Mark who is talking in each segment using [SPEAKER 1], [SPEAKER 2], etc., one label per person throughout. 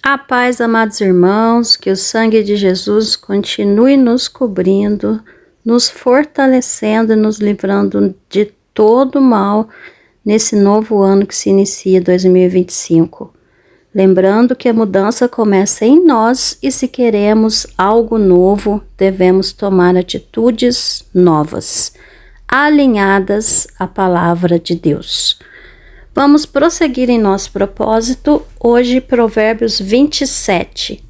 [SPEAKER 1] A paz, amados irmãos, que o sangue de Jesus continue nos cobrindo, nos fortalecendo e nos livrando de todo mal nesse novo ano que se inicia 2025. Lembrando que a mudança começa em nós e se queremos algo novo, devemos tomar atitudes novas, alinhadas à palavra de Deus. Vamos prosseguir em nosso propósito, hoje Provérbios 27.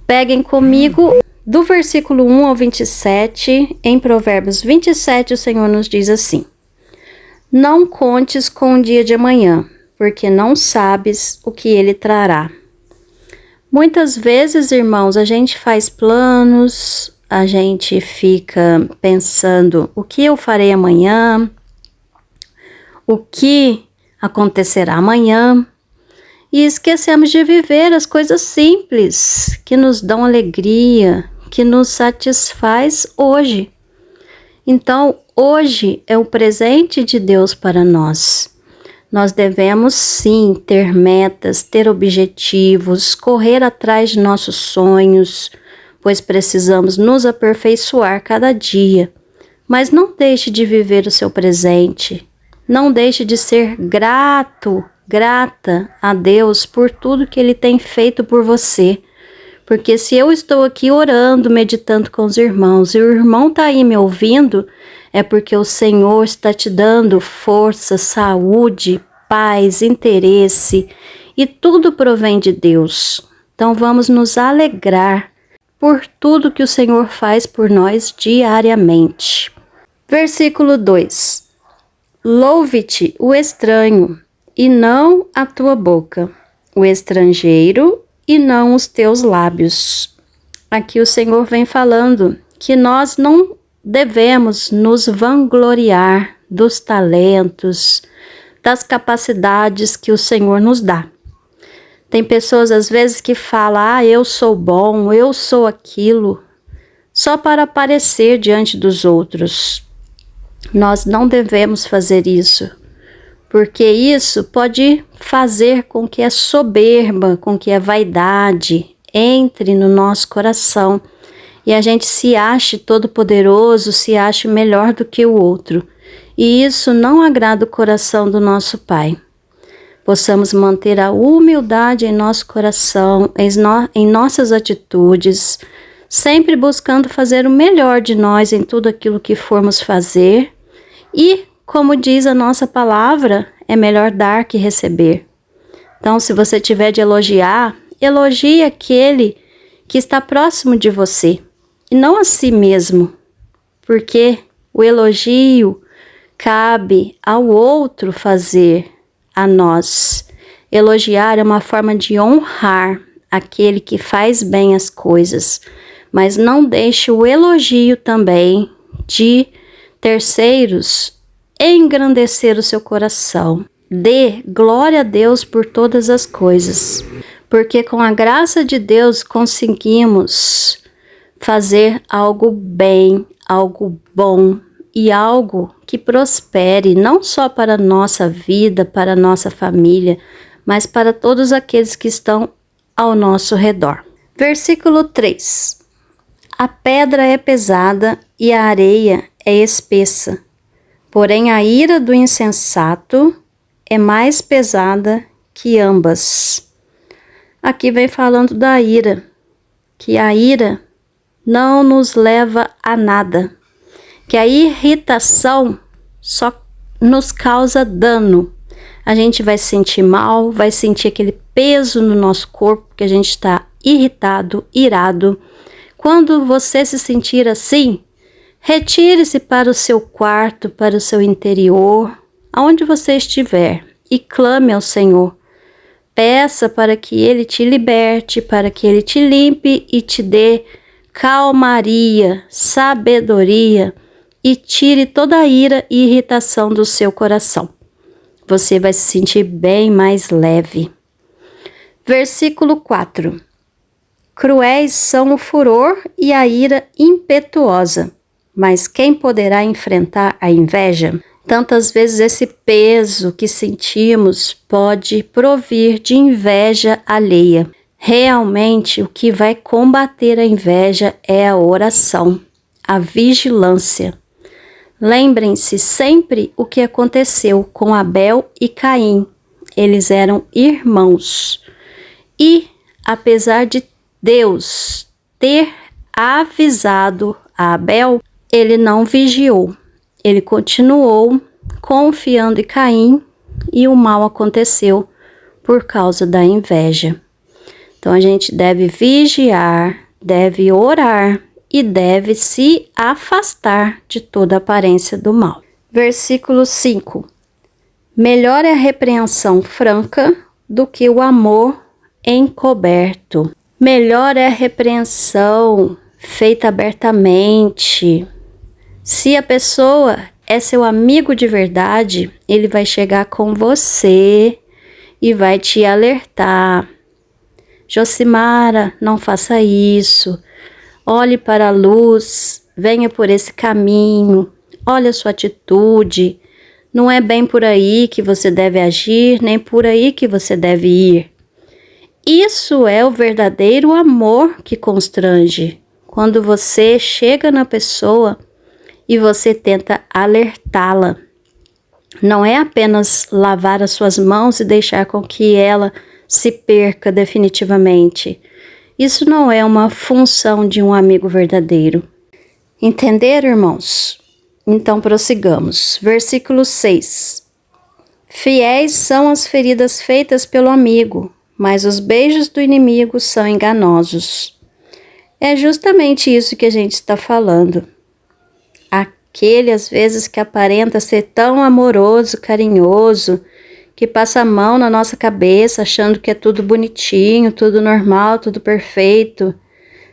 [SPEAKER 1] Peguem comigo do versículo 1 ao 27, em Provérbios 27 o Senhor nos diz assim: Não contes com o dia de amanhã, porque não sabes o que ele trará. Muitas vezes, irmãos, a gente faz planos, a gente fica pensando o que eu farei amanhã, o que acontecerá amanhã, e esquecemos de viver as coisas simples que nos dão alegria, que nos satisfaz hoje. Então, hoje é o presente de Deus para nós. Nós devemos sim ter metas, ter objetivos, correr atrás de nossos sonhos, pois precisamos nos aperfeiçoar cada dia. Mas não deixe de viver o seu presente. Não deixe de ser grata a Deus por tudo que Ele tem feito por você. Porque se eu estou aqui orando, meditando com os irmãos, e o irmão está aí me ouvindo, é porque o Senhor está te dando força, saúde, paz, interesse, e tudo provém de Deus. Então vamos nos alegrar por tudo que o Senhor faz por nós diariamente. Versículo 2. Louve-te o estranho, e não a tua boca, o estrangeiro, e não os teus lábios. Aqui o Senhor vem falando que nós não devemos nos vangloriar dos talentos, das capacidades que o Senhor nos dá. Tem pessoas às vezes que falam, eu sou bom, eu sou aquilo, só para aparecer diante dos outros. Nós não devemos fazer isso, porque isso pode fazer com que a soberba, com que a vaidade entre no nosso coração e a gente se ache todo poderoso, se ache melhor do que o outro. E isso não agrada o coração do nosso Pai. Possamos manter a humildade em nosso coração, em nossas atitudes, sempre buscando fazer o melhor de nós em tudo aquilo que formos fazer. E, como diz a nossa palavra, é melhor dar que receber. Então, se você tiver de elogiar, elogie aquele que está próximo de você, e não a si mesmo, porque o elogio cabe ao outro fazer a nós. Elogiar é uma forma de honrar aquele que faz bem as coisas, mas não deixe o elogio também de terceiros engrandecer o seu coração. Dê glória a Deus por todas as coisas, porque com a graça de Deus conseguimos fazer algo bem, algo bom e algo que prospere não só para a nossa vida, para a nossa família, mas para todos aqueles que estão ao nosso redor. Versículo 3. A pedra é pesada e a areia é espessa, porém a ira do insensato é mais pesada que ambas. Aqui vem falando da ira, que a ira não nos leva a nada, que a irritação só nos causa dano. A gente vai se sentir mal, vai sentir aquele peso no nosso corpo, que a gente está irritado, irado. Quando você se sentir assim, retire-se para o seu quarto, para o seu interior, aonde você estiver, e clame ao Senhor. Peça para que Ele te liberte, para que Ele te limpe e te dê calmaria, sabedoria e tire toda a ira e irritação do seu coração. Você vai se sentir bem mais leve. Versículo 4. Cruéis são o furor e a ira impetuosa, mas quem poderá enfrentar a inveja? Tantas vezes esse peso que sentimos pode provir de inveja alheia. Realmente, o que vai combater a inveja é a oração, a vigilância. Lembrem-se sempre o que aconteceu com Abel e Caim. Eles eram irmãos. E, apesar de Deus ter avisado a Abel, ele não vigiou. Ele continuou confiando em Caim e o mal aconteceu por causa da inveja. Então a gente deve vigiar, deve orar e deve se afastar de toda aparência do mal. Versículo 5. Melhor é a repreensão franca do que o amor encoberto. Melhor é a repreensão feita abertamente. Se a pessoa é seu amigo de verdade, ele vai chegar com você e vai te alertar. Josimara, não faça isso. Olhe para a luz, venha por esse caminho. Olha a sua atitude. Não é bem por aí que você deve agir, nem por aí que você deve ir. Isso é o verdadeiro amor que constrange. Quando você chega na pessoa e você tenta alertá-la. Não é apenas lavar as suas mãos e deixar com que ela se perca definitivamente. Isso não é uma função de um amigo verdadeiro. Entenderam, irmãos? Então prossigamos. Versículo 6. Fiéis são as feridas feitas pelo amigo, mas os beijos do inimigo são enganosos. É justamente isso que a gente está falando. Aquele, às vezes, que aparenta ser tão amoroso, carinhoso, que passa a mão na nossa cabeça achando que é tudo bonitinho, tudo normal, tudo perfeito.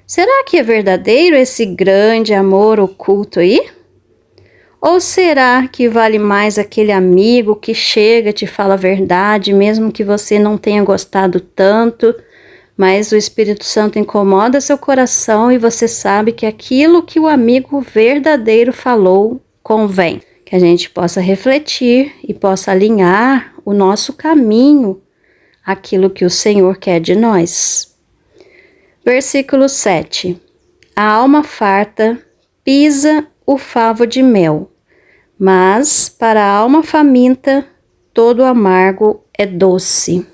[SPEAKER 1] Será que é verdadeiro esse grande amor oculto aí? Ou será que vale mais aquele amigo que chega, te fala a verdade, mesmo que você não tenha gostado tanto, mas o Espírito Santo incomoda seu coração e você sabe que aquilo que o amigo verdadeiro falou convém? Que a gente possa refletir e possa alinhar o nosso caminho àquilo que o Senhor quer de nós. Versículo 7. A alma farta pisa o favo de mel, mas para a alma faminta todo amargo é doce.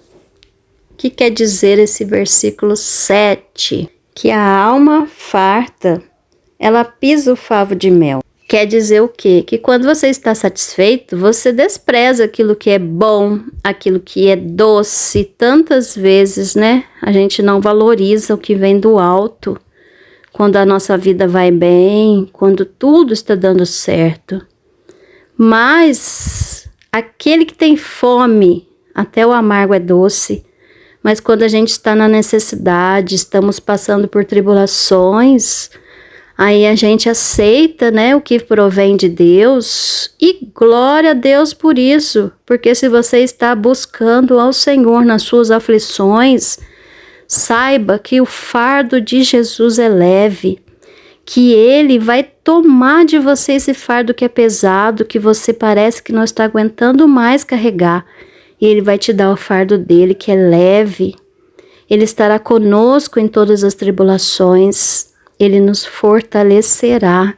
[SPEAKER 1] O que quer dizer esse versículo 7? Que a alma farta, ela pisa o favo de mel. Quer dizer o quê? Que quando você está satisfeito, você despreza aquilo que é bom, aquilo que é doce. Tantas vezes, né? A gente não valoriza o que vem do alto. Quando a nossa vida vai bem, quando tudo está dando certo. Mas aquele que tem fome, até o amargo é doce. Mas quando a gente está na necessidade, estamos passando por tribulações, aí a gente aceita, né, o que provém de Deus e glória a Deus por isso, porque se você está buscando ao Senhor nas suas aflições, saiba que o fardo de Jesus é leve, que Ele vai tomar de você esse fardo que é pesado, que você parece que não está aguentando mais carregar. E Ele vai te dar o fardo dele, que é leve. Ele estará conosco em todas as tribulações. Ele nos fortalecerá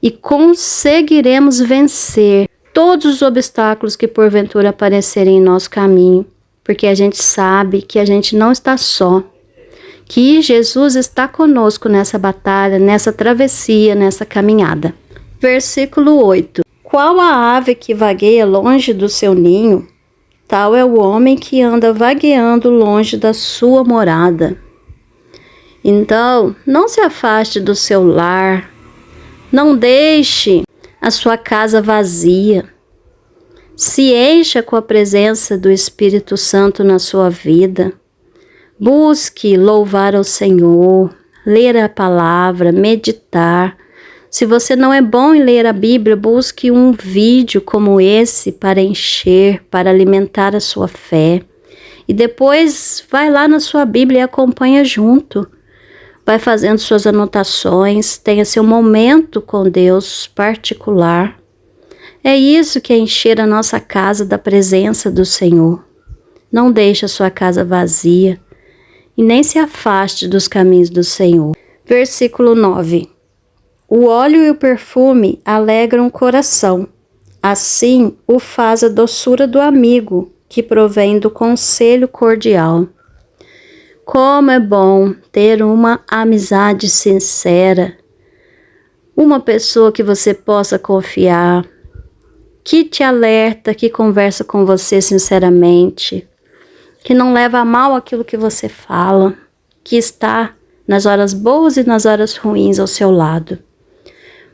[SPEAKER 1] e conseguiremos vencer todos os obstáculos que porventura aparecerem em nosso caminho, porque a gente sabe que a gente não está só, que Jesus está conosco nessa batalha, nessa travessia, nessa caminhada. Versículo 8. Qual a ave que vagueia longe do seu ninho? Tal é o homem que anda vagueando longe da sua morada. Então, não se afaste do seu lar, não deixe a sua casa vazia. Se encha com a presença do Espírito Santo na sua vida. Busque louvar ao Senhor, ler a palavra, meditar. Se você não é bom em ler a Bíblia, busque um vídeo como esse para encher, para alimentar a sua fé. E depois vai lá na sua Bíblia e acompanha junto. Vai fazendo suas anotações, tenha seu momento com Deus particular. É isso que é encher a nossa casa da presença do Senhor. Não deixe a sua casa vazia. e nem se afaste dos caminhos do Senhor. Versículo 9. O óleo e o perfume alegram o coração, assim o faz a doçura do amigo, que provém do conselho cordial. Como é bom ter uma amizade sincera, uma pessoa que você possa confiar, que te alerta, que conversa com você sinceramente, que não leva a mal aquilo que você fala, que está nas horas boas e nas horas ruins ao seu lado.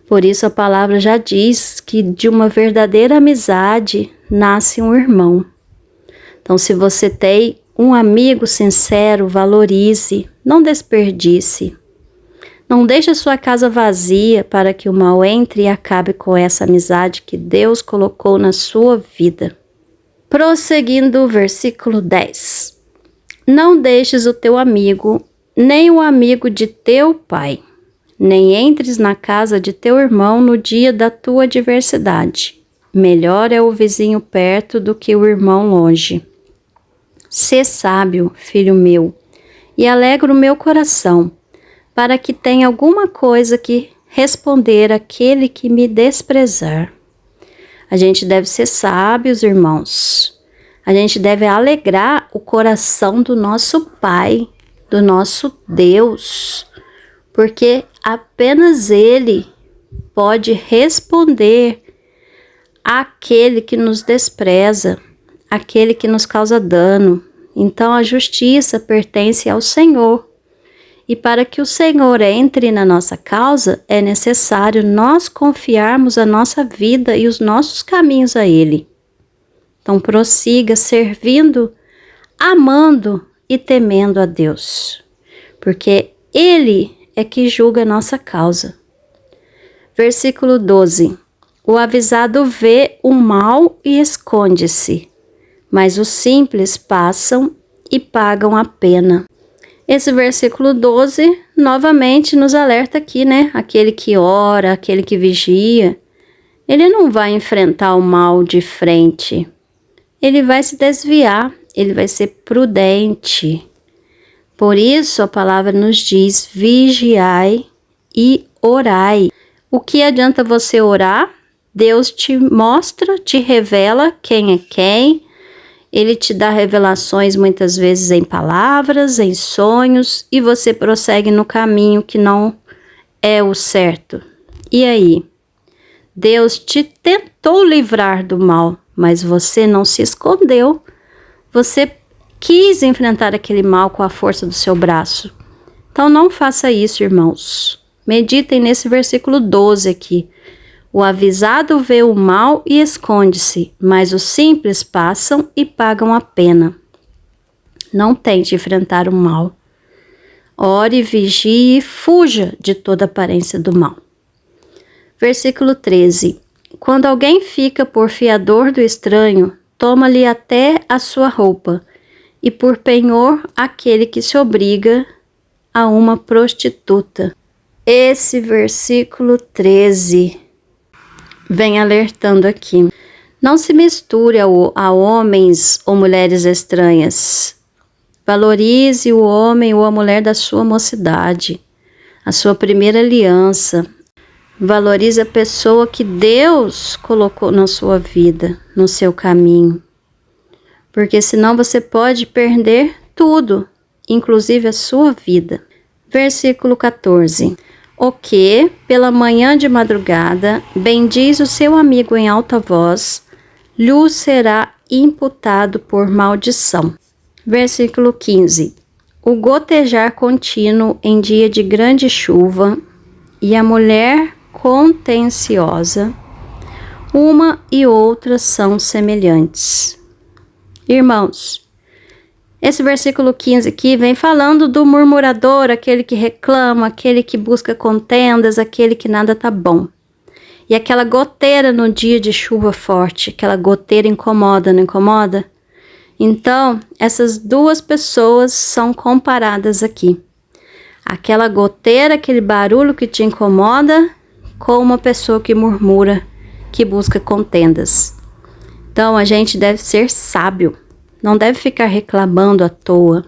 [SPEAKER 1] Por isso a palavra já diz que de uma verdadeira amizade nasce um irmão. Então, se você tem um amigo sincero, valorize, não desperdice. Não deixe a sua casa vazia para que o mal entre e acabe com essa amizade que Deus colocou na sua vida. Prosseguindo, versículo 10. Não deixes o teu amigo, nem o amigo de teu pai, nem entres na casa de teu irmão no dia da tua adversidade. Melhor é o vizinho perto do que o irmão longe. Sê sábio, filho meu, e alegra o meu coração, para que tenha alguma coisa que responder àquele que me desprezar. A gente deve ser sábios, irmãos. A gente deve alegrar o coração do nosso Pai, do nosso Deus, porque apenas Ele pode responder àquele que nos despreza, àquele que nos causa dano. Então a justiça pertence ao Senhor. E para que o Senhor entre na nossa causa, é necessário nós confiarmos a nossa vida e os nossos caminhos a Ele. Então prossiga servindo, amando e temendo a Deus, porque Ele é que julga a nossa causa. Versículo 12. O avisado vê o mal e esconde-se, mas os simples passam e pagam a pena. Esse versículo 12 novamente nos alerta aqui, né? Aquele que ora, aquele que vigia, ele não vai enfrentar o mal de frente. Ele vai se desviar, ele vai ser prudente. Por isso a palavra nos diz: vigiai e orai. O que adianta você orar? Deus te mostra, te revela quem é quem. Ele te dá revelações muitas vezes em palavras, em sonhos, e você prossegue no caminho que não é o certo. E aí? Deus te tentou livrar do mal, mas você não se escondeu. Você quis enfrentar aquele mal com a força do seu braço. Então não faça isso, irmãos. Meditem nesse versículo 12 aqui. O avisado vê o mal e esconde-se, mas os simples passam e pagam a pena. Não tente enfrentar o mal. Ore, vigie e fuja de toda aparência do mal. Versículo 13. Quando alguém fica por fiador do estranho, toma-lhe até a sua roupa, e por penhor aquele que se obriga a uma prostituta. Esse versículo 13 vem alertando aqui. Não se misture a homens ou mulheres estranhas. Valorize o homem ou a mulher da sua mocidade, a sua primeira aliança. Valorize a pessoa que Deus colocou na sua vida, no seu caminho. Porque senão você pode perder tudo, inclusive a sua vida. Versículo 14. O que, pela manhã de madrugada, bendiz o seu amigo em alta voz, lhe será imputado por maldição. Versículo 15. O gotejar contínuo em dia de grande chuva e a mulher contenciosa, uma e outra são semelhantes. Irmãos, esse versículo 15 aqui vem falando do murmurador, aquele que reclama, aquele que busca contendas, aquele que nada tá bom. E aquela goteira no dia de chuva forte, aquela goteira incomoda, não incomoda? Então, essas duas pessoas são comparadas aqui. Aquela goteira, aquele barulho que te incomoda, com uma pessoa que murmura, que busca contendas. Então, a gente deve ser sábio. Não deve ficar reclamando à toa.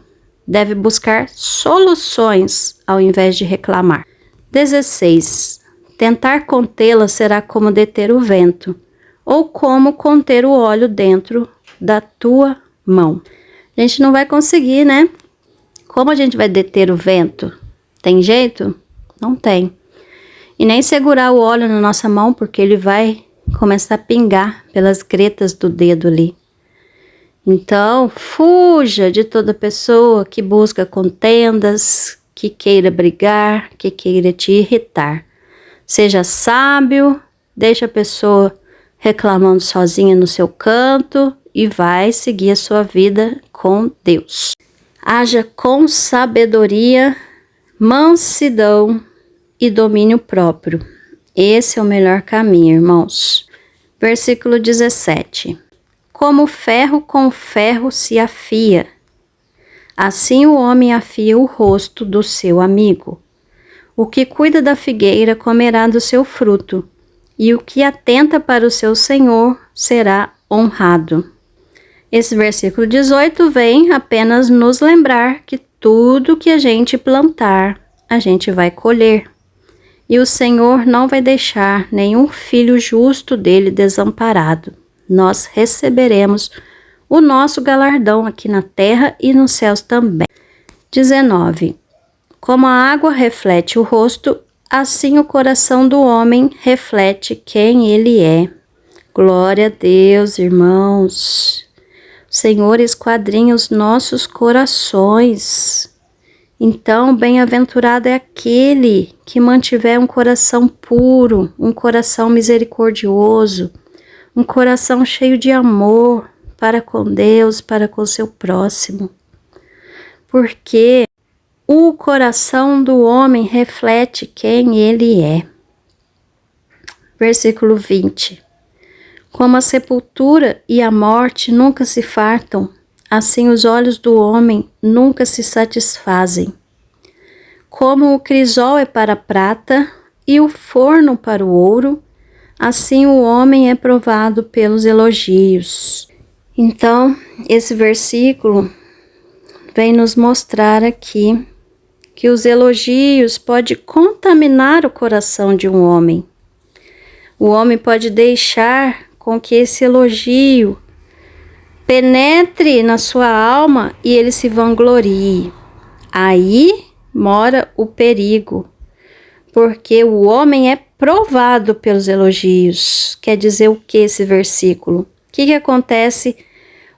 [SPEAKER 1] deve buscar soluções ao invés de reclamar. 16. Tentar contê-la será como deter o vento, ou como conter o óleo dentro da tua mão. A gente não vai conseguir, né? Como a gente vai deter o vento? Tem jeito? Não tem. E nem segurar o óleo na nossa mão, porque ele vai começar a pingar pelas gretas do dedo ali. Então, fuja de toda pessoa que busca contendas, que queira brigar, que queira te irritar. Seja sábio, deixa a pessoa reclamando sozinha no seu canto e vai seguir a sua vida com Deus. Haja com sabedoria, mansidão e domínio próprio. Esse é o melhor caminho, irmãos. Versículo 17. Como ferro com ferro se afia, assim o homem afia o rosto do seu amigo. O que cuida da figueira comerá do seu fruto, e o que atenta para o seu senhor será honrado. Esse versículo 18 vem apenas nos lembrar que tudo que a gente plantar, a gente vai colher. E o Senhor não vai deixar nenhum filho justo dele desamparado. Nós receberemos o nosso galardão aqui na terra e nos céus também. 19. Como a água reflete o rosto, assim o coração do homem reflete quem ele é. Glória a Deus, irmãos. O Senhor esquadrinha os nossos corações. Então, bem-aventurado é aquele que mantiver um coração puro, um coração misericordioso, um coração cheio de amor para com Deus, para com seu próximo. Porque o coração do homem reflete quem ele é. Versículo 20. Como a sepultura e a morte nunca se fartam, assim os olhos do homem nunca se satisfazem. Como o crisol é para a prata e o forno para o ouro, assim o homem é provado pelos elogios. Então, esse versículo vem nos mostrar aqui que os elogios podem contaminar o coração de um homem. O homem pode deixar com que esse elogio penetre na sua alma e ele se vanglorie. Aí mora o perigo, porque o homem é provado pelos elogios. Quer dizer o que esse versículo? O que acontece?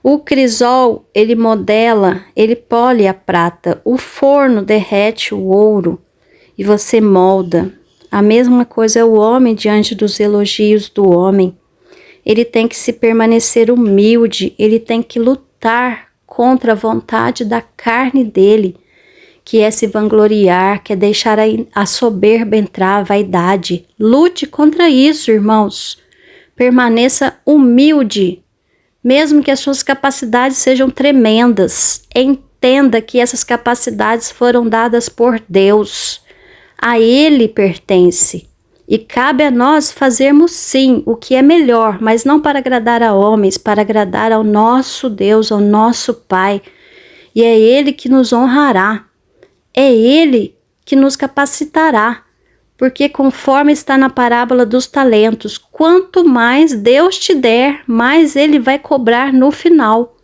[SPEAKER 1] O crisol, ele modela, ele pole a prata, o forno derrete o ouro e você molda. A mesma coisa é o homem diante dos elogios do homem. Ele tem que se permanecer humilde, ele tem que lutar contra a vontade da carne dele, que é se vangloriar, que é deixar a soberba entrar, a vaidade. Lute contra isso, irmãos. Permaneça humilde, mesmo que as suas capacidades sejam tremendas. Entenda que essas capacidades foram dadas por Deus. A Ele pertence. E cabe a nós fazermos sim o que é melhor, mas não para agradar a homens, para agradar ao nosso Deus, ao nosso Pai. E é Ele que nos honrará. É Ele que nos capacitará. Porque conforme está na parábola dos talentos, quanto mais Deus te der, mais Ele vai cobrar no final.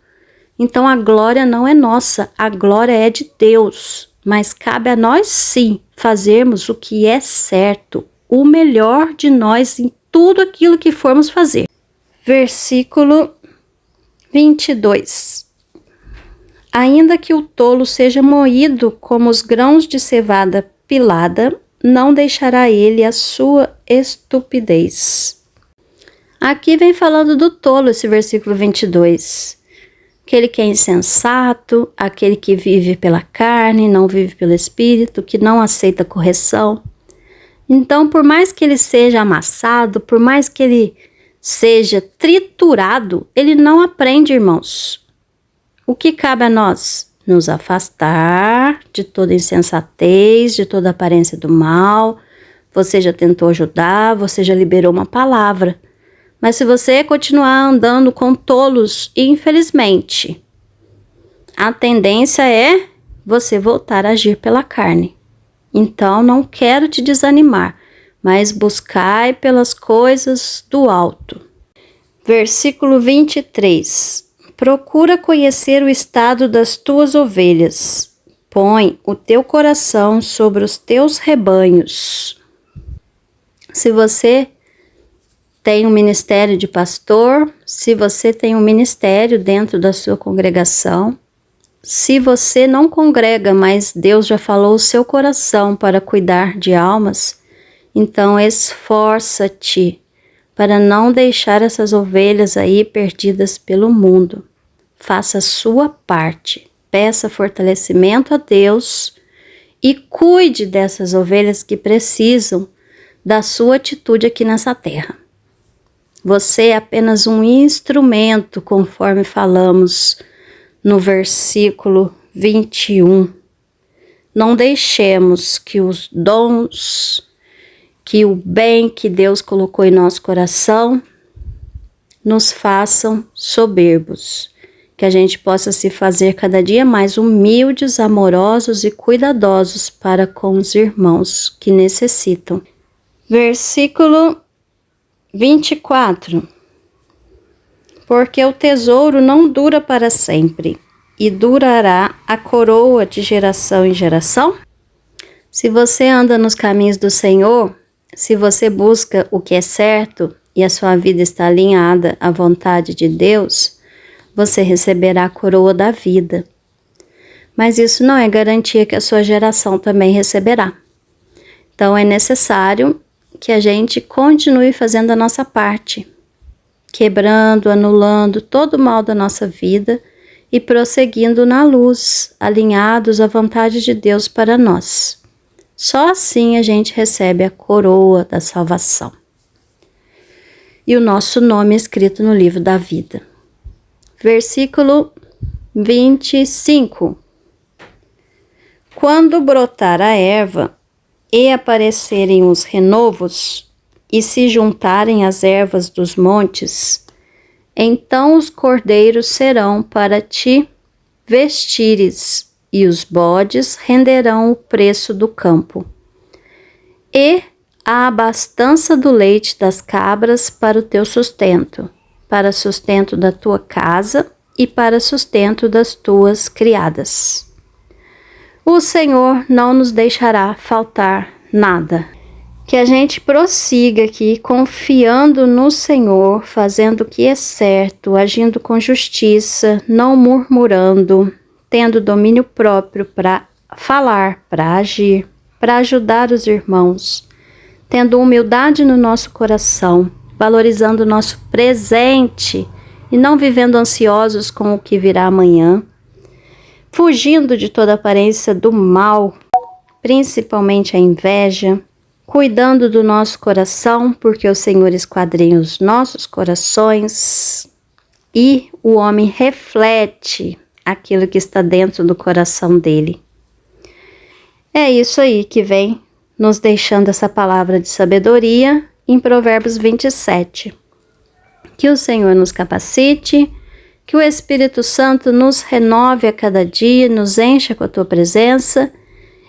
[SPEAKER 1] Então a glória não é nossa, a glória é de Deus. Mas cabe a nós sim fazermos o que é certo, o melhor de nós em tudo aquilo que formos fazer. Versículo 22. Ainda que o tolo seja moído como os grãos de cevada pilada, não deixará ele a sua estupidez. Aqui vem falando do tolo esse versículo 22. Aquele que é insensato, aquele que vive pela carne, não vive pelo espírito, que não aceita correção. Então, por mais que ele seja amassado, por mais que ele seja triturado, ele não aprende, irmãos. O que cabe a nós? Nos afastar de toda insensatez, de toda aparência do mal. Você já tentou ajudar, você já liberou uma palavra. Mas se você continuar andando com tolos, infelizmente, a tendência é você voltar a agir pela carne. Então, não quero te desanimar, mas buscai pelas coisas do alto. Versículo 23. Procura conhecer o estado das tuas ovelhas. Põe o teu coração sobre os teus rebanhos. Se você tem um ministério de pastor, se você tem um ministério dentro da sua congregação, se você não congrega, mas Deus já falou o seu coração para cuidar de almas, então esforça-te para não deixar essas ovelhas aí perdidas pelo mundo. Faça a sua parte, peça fortalecimento a Deus e cuide dessas ovelhas que precisam da sua atitude aqui nessa terra. Você é apenas um instrumento, conforme falamos no versículo 21. Não deixemos que os dons, que o bem que Deus colocou em nosso coração nos façam soberbos. Que a gente possa se fazer cada dia mais humildes, amorosos e cuidadosos para com os irmãos que necessitam. Versículo 24. Porque o tesouro não dura para sempre, e durará a coroa de geração em geração? Se você anda nos caminhos do Senhor, se você busca o que é certo e a sua vida está alinhada à vontade de Deus, você receberá a coroa da vida. Mas isso não é garantia que a sua geração também receberá. Então é necessário que a gente continue fazendo a nossa parte, quebrando, anulando todo o mal da nossa vida e prosseguindo na luz, alinhados à vontade de Deus para nós. Só assim a gente recebe a coroa da salvação e o nosso nome escrito no livro da vida. Versículo 25. Quando brotar a erva e aparecerem os renovos e se juntarem as ervas dos montes, então os cordeiros serão para ti vestires, e os bodes renderão o preço do campo, e a abastança do leite das cabras para o teu sustento, para sustento da tua casa e para sustento das tuas criadas. O Senhor não nos deixará faltar nada. Que a gente prossiga aqui confiando no Senhor, fazendo o que é certo, agindo com justiça, não murmurando, tendo domínio próprio para falar, para agir, para ajudar os irmãos, tendo humildade no nosso coração, valorizando o nosso presente e não vivendo ansiosos com o que virá amanhã, fugindo de toda aparência do mal, principalmente a inveja, cuidando do nosso coração, porque o Senhor esquadrinha os nossos corações e o homem reflete aquilo que está dentro do coração dele. É isso aí que vem nos deixando essa palavra de sabedoria em Provérbios 27. Que o Senhor nos capacite, que o Espírito Santo nos renove a cada dia, nos encha com a tua presença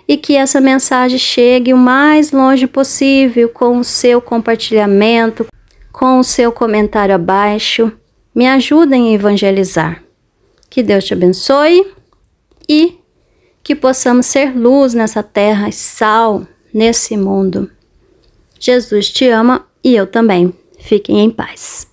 [SPEAKER 1] e que essa mensagem chegue o mais longe possível com o seu compartilhamento, com o seu comentário abaixo. Me ajudem a evangelizar. Que Deus te abençoe e que possamos ser luz nessa terra e sal nesse mundo. Jesus te ama e eu também. Fiquem em paz.